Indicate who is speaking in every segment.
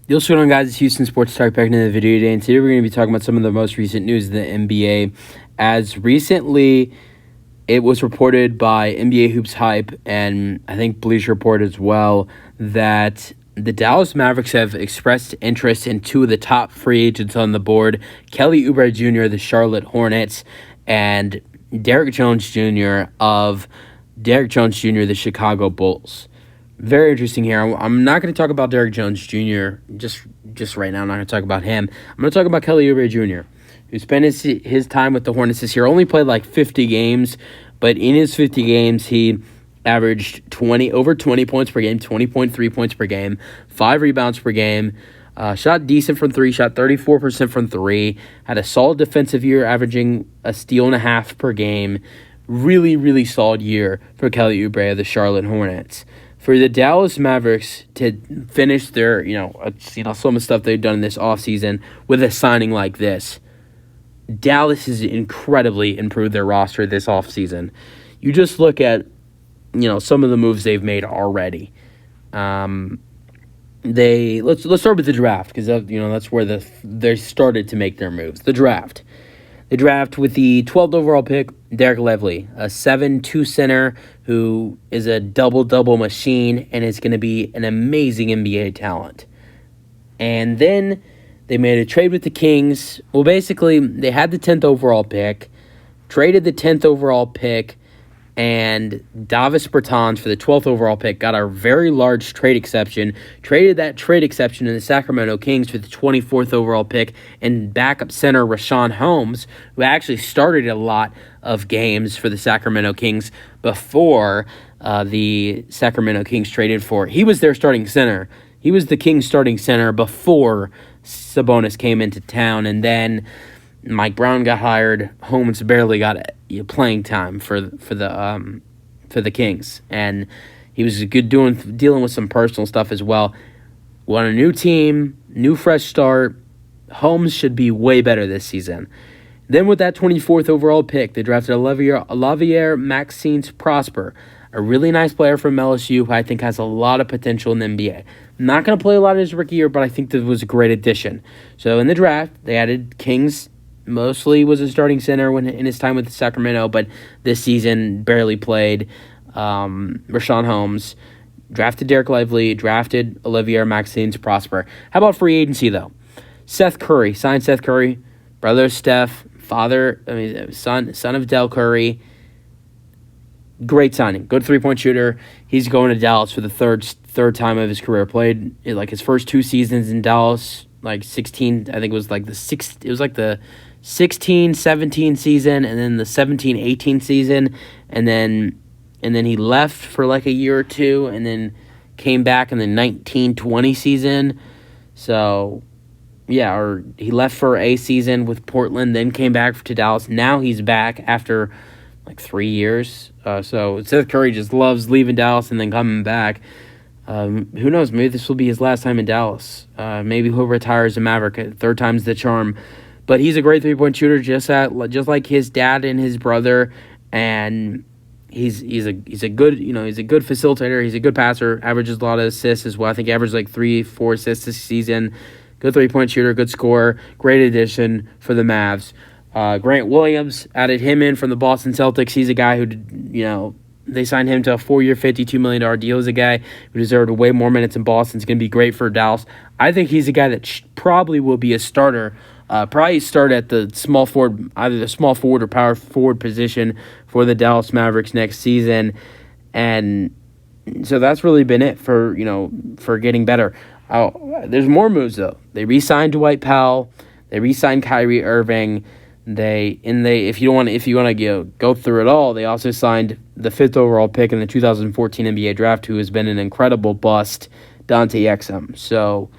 Speaker 1: What's going on, guys? It's Houston Sports Talk back into the video today, and today we're going to be talking about some of the most recent news in the NBA. As recently, it was reported by NBA Hoops Hype, and I think Bleacher Report as well, that the Dallas Mavericks have expressed interest in two of the top free agents on the board, Kelly Oubre Jr., the Charlotte Hornets, and Derrick Jones Jr., the Chicago Bulls. Very interesting here. I'm not going to talk about Derrick Jones Jr. just right now. I'm not going to talk about him. I'm going to talk about Kelly Oubre Jr., who spent his time with the Hornets this year. Only played like 50 games, but in his 50 games, he averaged over 20 points per game, 20.3 points per game, 5 rebounds per game, shot decent from three, shot 34% from three, had a solid defensive year, averaging a steal and a half per game. Really, really solid year for Kelly Oubre of the Charlotte Hornets. For the Dallas Mavericks to finish their, some of the stuff they've done in this offseason with a signing like this, Dallas has incredibly improved their roster this offseason. You just look at, some of the moves they've made already. Let's start with the draft, because that's where they started to make their moves. The draft. They draft with the 12th overall pick, Derek Lively, a 7'2" center who is a double-double machine and is going to be an amazing NBA talent. And then they made a trade with the Kings. Well, basically, they had the 10th overall pick, traded the 10th overall pick, and Davis Bertans for the 12th overall pick got a very large trade exception, traded that trade exception to the Sacramento Kings for the 24th overall pick, and backup center Richaun Holmes, who actually started a lot of games for the Sacramento Kings before the Sacramento Kings traded for. He was their starting center. He was the Kings starting center before Sabonis came into town, and then Mike Brown got hired. Holmes barely got playing time for the Kings, and he was good dealing with some personal stuff as well. Want a new team, new fresh start. Holmes should be way better this season. Then with that 24th overall pick, they drafted Olivier Maxence Prosper, a really nice player from LSU who I think has a lot of potential in the NBA. Not going to play a lot in his rookie year, but I think that was a great addition. So in the draft, they added Kings. Mostly was a starting center in his time with Sacramento, but this season barely played. Richaun Holmes, drafted Derek Lively, drafted Olivier Maxence Prosper. How about free agency, though? Seth Curry, signed Seth Curry, brother of Steph, son of Del Curry. Great signing, good three-point shooter. He's going to Dallas for the third time of his career. Played like his first 2 seasons in Dallas, like 16. I think it was like the 16-17 season, and then the 17-18 season, and then he left for like a year or two, and then came back in the 19-20 season. So, yeah, or he left for a season with Portland, then came back to Dallas. Now he's back after like 3 years. So Seth Curry just loves leaving Dallas and then coming back. Who knows? Maybe this will be his last time in Dallas. Maybe he'll retire as a Maverick. Third time's the charm. But he's a great three-point shooter, just like his dad and his brother, and he's a good facilitator. He's a good passer. Averages a lot of assists as well. I think he averaged like 3-4 assists this season. Good three-point shooter, good scorer, great addition for the Mavs. Grant Williams, added him in from the Boston Celtics. He's a guy who they signed him to a 4-year, $52 million deal. He's a guy who deserved way more minutes in Boston. It's going to be great for Dallas. I think he's a guy that probably will be a starter. Probably start at the small forward, either the small forward or power forward position for the Dallas Mavericks next season. And so that's really been it for getting better. There's more moves though. They re-signed Dwight Powell. They re-signed Kyrie Irving. If you want to go through it all, they also signed the 5th overall pick in the 2014 NBA draft, who has been an incredible bust, Dante Exum. So,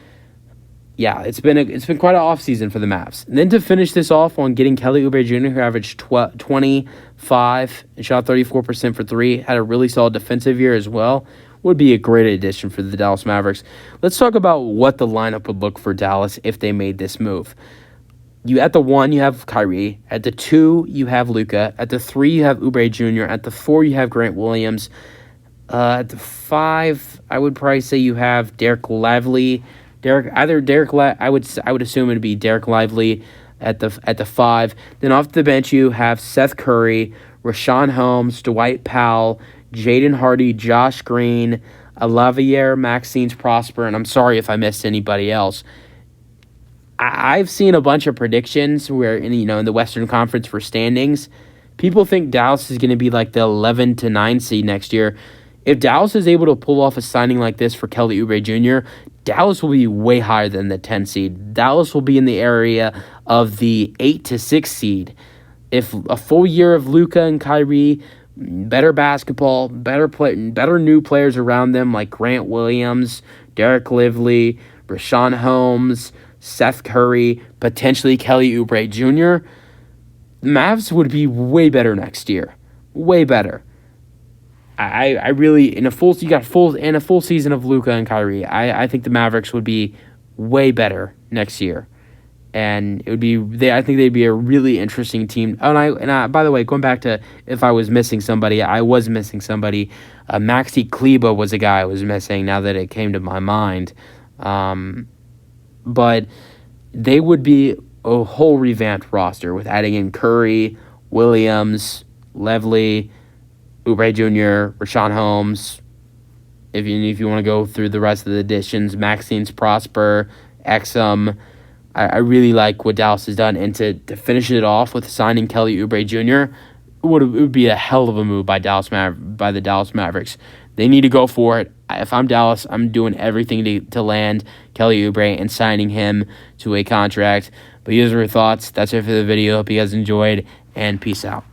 Speaker 1: yeah, it's been quite an offseason for the Mavs. And then to finish this off on getting Kelly Oubre Jr., who averaged 25 and shot 34% for three, had a really solid defensive year as well, would be a great addition for the Dallas Mavericks. Let's talk about what the lineup would look for Dallas if they made this move. At the 1, you have Kyrie. At the 2, you have Luka. At the 3, you have Oubre Jr. At the 4, you have Grant Williams. At the 5, I would probably say you have Derek Lively. I would assume it'd be Derek Lively at the 5. Then off the bench you have Seth Curry, Rashawn Holmes, Dwight Powell, Jaden Hardy, Josh Green, Olivier Maxence Prosper, and I'm sorry if I missed anybody else. I've seen a bunch of predictions where in the Western Conference for standings, people think Dallas is going to be like the 11 to 9 seed next year. If Dallas is able to pull off a signing like this for Kelly Oubre Jr., Dallas will be way higher than the 10 seed. Dallas will be in the area of the 8 to 6 seed. If a full year of Luka and Kyrie, better basketball, better new players around them like Grant Williams, Derek Lively, Rashawn Holmes, Seth Curry, potentially Kelly Oubre Jr., Mavs would be way better next year. Way better. I really in a full season of Luka and Kyrie, I think the Mavericks would be way better next year, and it would be I think they'd be a really interesting team. Oh, and I by the way, going back to if I was missing somebody, I was missing somebody. Maxi Kleba was a guy I was missing. Now that it came to my mind, but they would be a whole revamped roster with adding in Curry, Williams, Lively, Oubre Jr., Rashawn Holmes. If you want to go through the rest of the additions, Maxence Prosper, Exum. I really like what Dallas has done, and to finish it off with signing Kelly Oubre Jr., it would be a hell of a move by the Dallas Mavericks. They need to go for it. If I'm Dallas, I'm doing everything to land Kelly Oubre and signing him to a contract. But these are your thoughts. That's it for the video. Hope you guys enjoyed, and peace out.